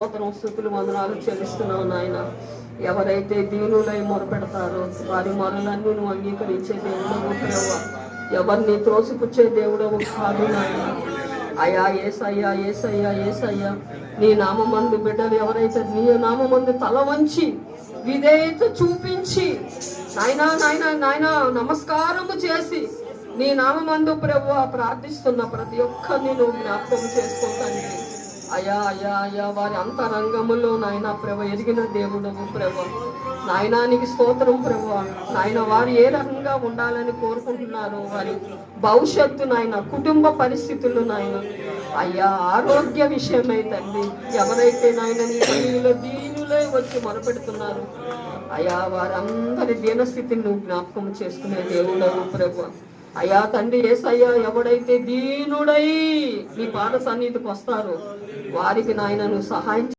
స్తోత్రం స్తుతులు వందనాలు చెల్లిస్తున్నావు నాయన. ఎవరైతే దీనులై మొరపెడతారో వారి మొరలన్నీ నువ్వు అంగీకరించే దేవుడవు ప్రభువా. ఎవరిని త్రోసిపుచ్చే దేవుడవు కాదు నాయన. అయ్యా యేసయ్యా యేసయ్యా యేసయ్యా, నీ నామమందు బిడ్డలు ఎవరైతే నీ నామమందు తల వంచి విధేయత చూపించి నాయనా నాయనా నాయనా నమస్కారము చేసి నీ నామమందు ప్రభువా ప్రార్థిస్తున్న ప్రతి ఒక్కరిని నువ్వు జ్ఞాపకం చేసుకుంటాను. అయ్యా అయ్యా అయ్యా, వారి అంతరంగములో నాయన ప్రభు ఎరిగిన దేవుడవు ప్రభు. నాయనానికి స్తోత్రం ప్రభు. నాయన వారు ఏ రకంగా ఉండాలని కోరుకుంటున్నారు, వారి భవిష్యత్తు నాయన, కుటుంబ పరిస్థితులు నాయన, అయ్యా ఆరోగ్య విషయమై తండ్రి, ఎవరైతే నాయన నీ పనిలో దీనులే వచ్చి మొరపెడుతున్నారు అయ్యా, వారందరి దీనస్థితిని నువ్వు జ్ఞాపకం చేసుకునే దేవుడవు ప్రభు. అయ్యా తండ్రి యేసయ్యా, ఎవడైతే దీనుడై నీ పాద సన్నిధికి వస్తారో వారికి నాయన నువ్వు సహాయం